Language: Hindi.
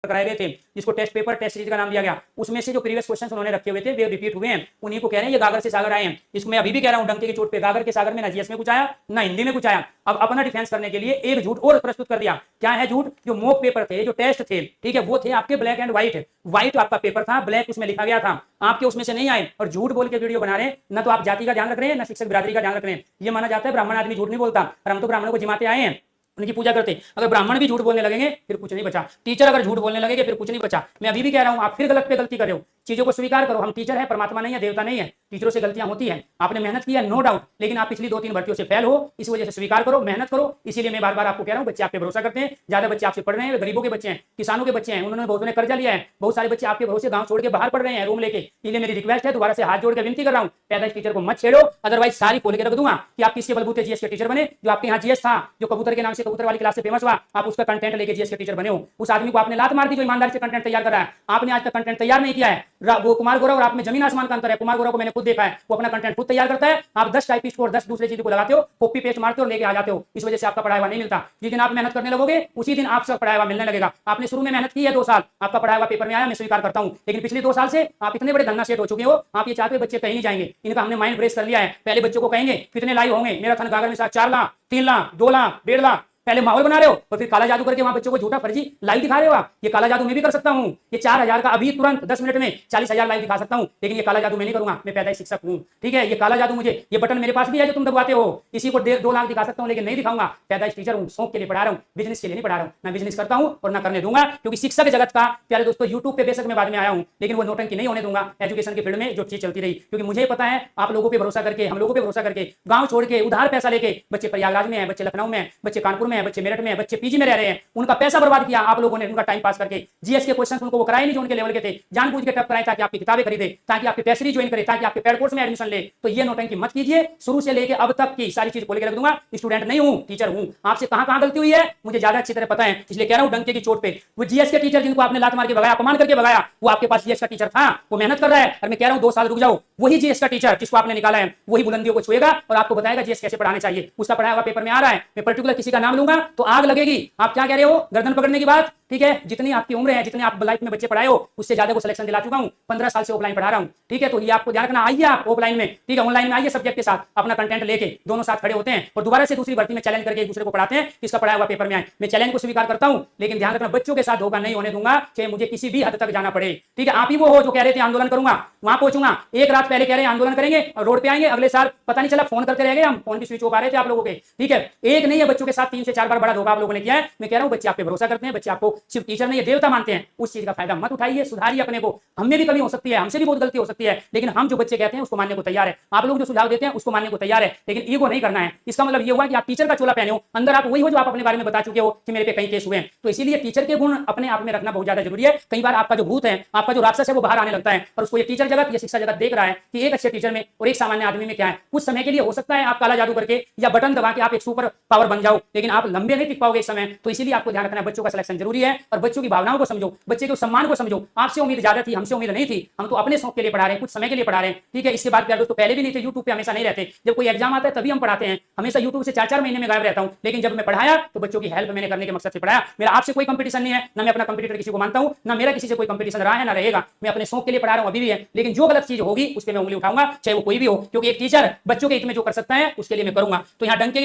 कराए गए थे, जिसको टेस्ट पेपर टेस्ट सीरीज का नाम दिया गया, उसमें से जो प्रीवियस क्वेश्चंस उन्होंने रखे हुए थे वे रिपीट हुए हैं। उन्हीं को कह रहे हैं ये गागर से सागर आए हैं। इसको मैं अभी भी कह रहा हूं डंके की चोट पे, गागर के सागर में ना जीएस में कुछ आया ना हिंदी में कुछ आया। अब अपना डिफेंस करने के लिए एक झूठ और प्रस्तुत कर दिया। क्या है झूठ? जो मॉक पेपर थे, जो टेस्ट थे, ठीक है, वो थे आपके ब्लैक एंड व्हाइट। व्हाइट आपका पेपर था, ब्लैक उसमें लिखा गया था, आपके उसमें से नहीं आए। और झूठ बोल के वीडियो बना रहे हैं। ना तो आप जाति का ध्यान रख रहे हैं, ना शिक्षक बिरादरी का ध्यान रख रहे हैं। ये माना जाता है ब्राह्मण आदमी झूठ नहीं बोलता, और हम तो ब्राह्मणों को जिमाते आए हैं, उनकी पूजा करते। अगर ब्राह्मण भी झूठ बोलने लगेंगे फिर कुछ नहीं बचा। टीचर अगर झूठ बोलने लगेंगे फिर कुछ नहीं बचा। मैं अभी भी कह रहा हूं, आप फिर गलत पे गलती कर रहे हो। चीजों को स्वीकार करो। हम टीचर है, परमात्मा नहीं है, देवता नहीं है। टीचरों से गलतियां होती हैं, आपने मेहनत किया नो डाउट, लेकिन आप पिछली 2-3 भर्तियों से फेल हो, इस वजह से स्वीकार करो, मेहनत करो। इसीलिए मैं बार बार आपको कह रहा हूं, बच्चे आप पे भरोसा करते हैं, ज्यादा बच्चे आपसे पढ़ रहे हैं, गरीबों के बच्चे हैं, किसानों के बच्चे हैं, उन्होंने बहुत ने कर्जा लिया है, बहुत सारे बच्चे आपके भरोसे गांव छोड़ के बाहर पढ़ रहे हैं रूम लेके। इसलिए मेरी रिक्वेस्ट है, दोबारा से हाथ जोड़ के विनती कर रहा हूं, पैदाइश टीचर को मत छेड़ो, अदरवाइज सारी खोल के रख दूंगा कि आप किसके बलबूते जीएस के टीचर बने। जो आपके यहाँ जीएस था, जो कबूतर के नाम से कबूतर वाली क्लास से फेमस हुआ, आप उसका कंटेंट लेके जीएस के टीचर बने हो। उस आदमी को आपने लात मार दी जो ईमानदारी से कंटेंट तैयार कर रहा है। आपने आज तक कंटेंट तैयार नहीं किया है। वो कुमार गौरव और आप में जमीन आसमान का अंतर है। कुमार गौरव को मैंने खुद देखा है, वो अपना कंटेंट खुद तैयार करता है। आप 10 टाइपिस्ट को और 10 दूसरे चीजों को लगाते हो, कॉपी पेस्ट मारते हो और लेके आ जाते हो। इस वजह से आपका पढ़ाया हुआ नहीं मिलता। जिस दिन आप मेहनत करने लगोगे उसी दिन आपसे पढ़ाया हुआ मिलने लगेगा। आपने शुरू में मेहनत की है 2 साल, आपका पढ़ाया हुआ पेपर में आया, मैं स्वीकार करता हूं, लेकिन पिछले 2 साल से आप इतने बड़े धन्ना सेठ हो चुके हो, आप ये चाहते हो बच्चे कहीं नहीं जाएंगे। इनका हमने माइंड ब्रेस कर लिया है। पहले बच्चों को कहेंगे कितने लाइव होंगे, मेरा थन गागर में 4 लाख, 3 लाख, 2 लाख, 1.5 लाख, पहले माहौल बना रहे हो और फिर काला जादू करके वहां बच्चों को झूठा फर्जी लाइव दिखा रहे हो। आप ये काला जादू मैं भी कर सकता हूं। ये 4000 का अभी तुरंत 10 मिनट में 40,000 लाइव दिखा सकता हूं, लेकिन ये काला जादू मैं नहीं करूंगा। मैं पैदाइश शिक्षक हूं, ठीक है। ये काला जादू मुझे, ये बटन मेरे पास भी है जो तुम दबाते हो, इसी को 2 लाख दिखा सकता हूं, लेकिन नहीं दिखाऊंगा। पैदाइश टीचर हूं, शौक के लिए पढ़ा रहा हूं, बिजनेस के लिए नहीं पढ़ा रहा हूं। मैं बिजनेस करता हूं और ना करने दूंगा, क्योंकि शिक्षक जगत का प्यारे दोस्तों यूट्यूब पे बेशक मैं बाद में आया हूं, लेकिन वो नौटंकी नहीं होने दूंगा एजुकेशन के फील्ड में जो चीज चलती रही। क्योंकि मुझे पता है आप लोगों पे भरोसा करके, हम लोगों पे भरोसा करके, गांव छोड़ के उधार पैसा लेके बच्चे प्रयागराज में है, बच्चे लखनऊ में, बच्चे कानपुर में है, बच्चे मेरठ में है, बच्चे पीजी में रह रहे हैं, उनका पैसा बर्बाद किया आप लोगों ने, उनका टाइम पास करके। जीएस के क्वेश्चंस उनको वो कराए नहीं जो उनके लेवल के थे, जानबूझ के टफ कराए ताकि आपकी किताबें खरीदे, ताकि आपके टेस्ट सीरीज ज्वाइन करे, ताकि आपके पेड कोर्स में एडमिशन ले। तो ये नौटंकी मत कीजिए। शुरू से लेके अब तक की सारी चीज खोल के रख दूंगा। स्टूडेंट नहीं हूं, टीचर हूं। आपसे कहां गलती हुई है मुझे ज्यादा अच्छी तरह पता है, इसलिए कह रहा हूं डंके की चोट पे। वो जीएस के टीचर जिनको आपने लात मार के भगाया, अपमान करके भगाया, वो आपके पास जीएस का टीचर था, वो मेहनत कर रहा है। और मैं कह रहा हूं 2 साल रुक जाओ, वही जीएस का टीचर जिसको आपने निकाला है वही बुलंदियों को छुएगा और आपको बताएगा जीएस कैसे पढ़ाने चाहिए। उसका पढ़ाया हुआ पेपर में आ रहा है। मैं पर्टिकुलर किसी का नाम लूंगा तो आग लगेगी। आप क्या कह रहे हो, गर्दन पकड़ने की बात, ठीक है। जितनी आपकी उम्र है, जितने आप लाइफ में बच्चे पढ़ाए हो, उससे ज्यादा को सिलेक्शन दिला चुका हूं। 15 साल से ऑफलाइन पढ़ा रहा हूं, ठीक है। तो ये आपको ध्यान रखना। आइए आप ऑफलाइन में, ठीक है, ऑनलाइन में आइए सब्जेक्ट के साथ, अपना कंटेंट लेके दोनों साथ खड़े होते हैं और दोबारा से दूसरी भर्ती में चैलेंज करके एक दूसरे को पढ़ाते हैं किसका पढ़ाया हुआ पेपर में आए। मैं चैलेंज को स्वीकार करता हूं, लेकिन ध्यान रखना बच्चों के साथ धोखा नहीं होने दूंगा, चाहे मुझे किसी भी हद तक जाना पड़े, ठीक है। आप ही वो हो जो कह रहे थे आंदोलन करूंगा, वहां पहुंचूंगा। एक रात पहले कह रहे हैं आंदोलन करेंगे और रोड पे आएंगे, अगले साल पता नहीं चला फोन करते रह गए, हम फोन की स्विच ऑफ आ रहे थे आप लोगों के, ठीक है। एक नहीं है, बच्चों के साथ 3 से 4 बार बड़ा धोखा आप लोगों ने किया है। मैं कह रहा हूं बच्चे आप पे भरोसा करते हैं, बच्चे आपको सिर्फ टीचर नहीं देवता मानते हैं। उस चीज का फायदा मत उठाइए, सुधारिए अपने को। हमें भी कमी हो सकती है, हमसे भी बहुत गलती हो सकती है, लेकिन हम जो बच्चे कहते हैं उसको मानने को तैयार है। आप लोग जो सुझाव देते हैं उसको मानने को तैयार है, लेकिन ईगो नहीं करना है। इसका मतलब ये हुआ कि आप टीचर का चोला पहने हो, अंदर आप वही हो जो आप अपने बारे में बता चुके हो कि मेरे पे कई केस हुए हैं। तो इसीलिए टीचर के गुण अपने आप में रखना बहुत ज्यादा जरूरी है। कई बार आपका जो भूत है, आपका जो राक्षस है, वो बाहर आने लगता है और उसको ये टीचर जगत, ये शिक्षा जगत देख रहा है कि एक अच्छे टीचर में और एक सामान्य आदमी में क्या है। कुछ समय के लिए हो सकता है आप काला जादू करके या बटन दबा के आप एक सुपर पावर बन जाओ, लेकिन आप लंबे नहीं टिक पाओगे इस समय। तो इसीलिए आपको ध्यान रखना है, बच्चों का सिलेक्शन जरूरी है और बच्चों की भावनाओं को समझो, बच्चे के सम्मान को समझो। आपसे उम्मीद ज्यादा थी, हमसे उम्मीद नहीं थी। हम तो अपने शौक के लिए पढ़ा रहे हैं, कुछ समय के लिए पढ़ा रहे हैं, ठीक है। इसके बाद प्यारे दोस्तों पहले भी नहीं थे, यूट्यूब पे हमेशा नहीं रहते। जब कोई एग्जाम आता है तभी हम पढ़ाते हैं, हमेशा यूट्यूब से 4-4 महीने में गायब रहता हूं। लेकिन जब मैं पढ़ाया तो बच्चों की हेल्प मैंने करने के मकसद से पढ़ाया। मेरा आपसे कोई कंपटीशन नहीं है, ना मैं अपना कंपटीटर किसी को मानता हूं, ना मेरा किसी से कोई कंपटीशन रहा है ना रहेगा। मैं अपने शौक के लिए पढ़ा रहा हूं, अभी भी है। लेकिन जो गलत चीज होगी उस पर मैं उंगली उठाऊंगा, चाहे वो कोई भी हो, क्योंकि एक टीचर बच्चों के हित में जो कर सकता है उसके लिए मैं करूंगा। तो यहाँ डंके